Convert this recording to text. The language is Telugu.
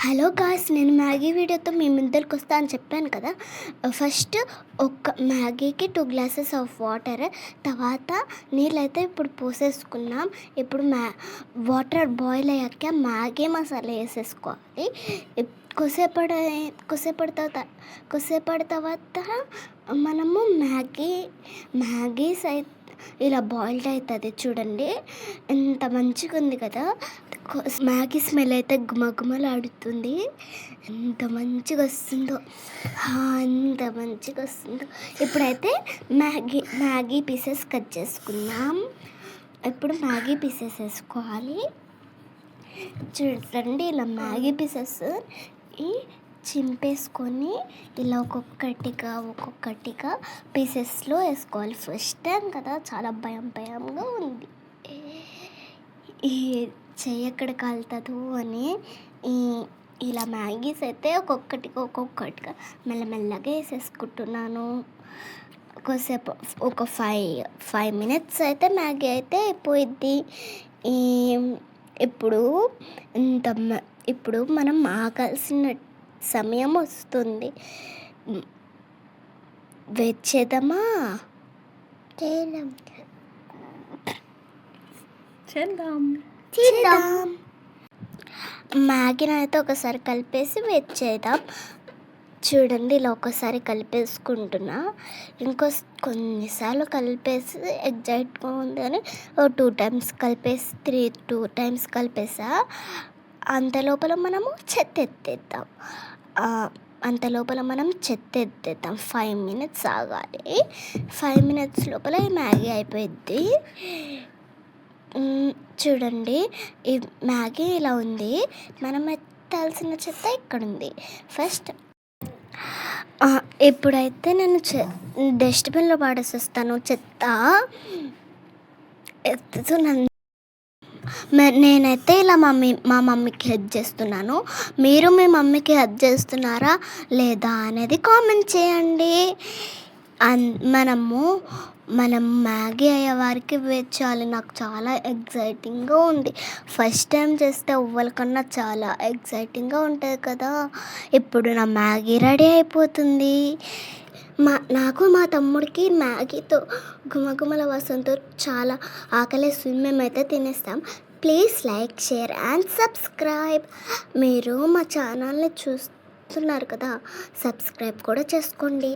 హలో గాయ్స్, నేను మ్యాగీ వీడియోతో మీ ముందరికి వస్తా అని చెప్పాను కదా. ఫస్ట్ ఒక మ్యాగీకి 2 గ్లాసెస్ ఆఫ్ వాటర్, తర్వాత నీళ్ళైతే ఇప్పుడు పోసేసుకున్నాం. ఇప్పుడు వాటర్ బాయిల్ అయ్యాక మ్యాగీ మసాలా వేసేసుకోవాలి. కొద్దిసేపటి తర్వాత మనము మ్యాగీస్ అయితే ఇలా బాయిల్డ్ అవుతుంది. చూడండి ఎంత మంచిగా ఉంది కదా. మ్యాగీ స్మెల్ అయితే గుమగుమలాడుతుంది. ఎంత మంచిగా వస్తుందో, ఇప్పుడైతే మ్యాగీ పీసెస్ కట్ చేసుకుందాం. ఇప్పుడు మ్యాగీ పీసెస్ వేసుకోవాలి. చూడండి ఇలా మ్యాగీ పీసెస్ చింపేసుకొని ఇలా ఒక్కొక్కటిగా పీసెస్లో వేసుకోవాలి. ఫస్ట్ టైం కదా, చాలా భయంగా ఉంది. ఈ చెయ్యి ఎక్కడ కాలుతుందో అని ఇలా మ్యాగీస్ అయితే ఒక్కొక్కటిగా మెల్లమెల్లగా వేసేసుకుంటున్నాను. కొద్దిసేపు ఒక 5 మినిట్స్ అయితే మ్యాగీ అయితే అయిపోయిద్ది. ఇప్పుడు మనం ఆగాల్సిన సమయం వస్తుంది. వెయిట్ చేద్దామా? చేద్దాం. మ్యాగీని అయితే ఒకసారి కలిపేసి వెయిట్ చేద్దాం. చూడండి ఇలా ఒకసారి కలిపేసుకుంటున్నా. కొన్నిసార్లు కలిపేసి ఎగ్జైట్గా ఉంది అని 2 టైమ్స్ కలిపేసి 2 టైమ్స్ కలిపేసా. అంతలోపల మనము చెత్త ఎత్తేద్దాం. 5 మినిట్స్ ఆగాలి. 5 మినిట్స్ లోపల ఈ మ్యాగీ అయిపోయిద్ది. చూడండి ఈ మ్యాగీ ఇలా ఉంది. మనం ఎత్తాల్సిన చెత్త ఇక్కడ ఉంది. ఫస్ట్ ఇప్పుడైతే నేను డస్ట్బిన్లో పాడేసేస్తాను చెత్త. నేనైతే ఇలా మా మమ్మీకి హెల్ప్ చేస్తున్నాను. మీరు మీ మమ్మీకి హెల్ప్ చేస్తున్నారా లేదా అనేది కామెంట్ చేయండి. మనం మ్యాగీ అయ్యేవారికి వెయిట్ చేయాలి. నాకు చాలా ఎగ్జైటింగ్గా ఉంది. ఫస్ట్ టైం చేస్తే ఎవ్వరికన్నా చాలా ఎగ్జైటింగ్గా ఉంటుంది కదా. ఇప్పుడు నా మ్యాగీ రెడీ అయిపోతుంది. నాకు మా తమ్ముడికి మ్యాగీతో గుమగుమల వాసనతో చాలా ఆకలేస్తుంది. మేమైతే తినేస్తాం. Please like, share and subscribe. మీరు మా ఛానల్ని చూస్తున్నారు కదా, సబ్స్క్రైబ్ కూడా చేసుకోండి.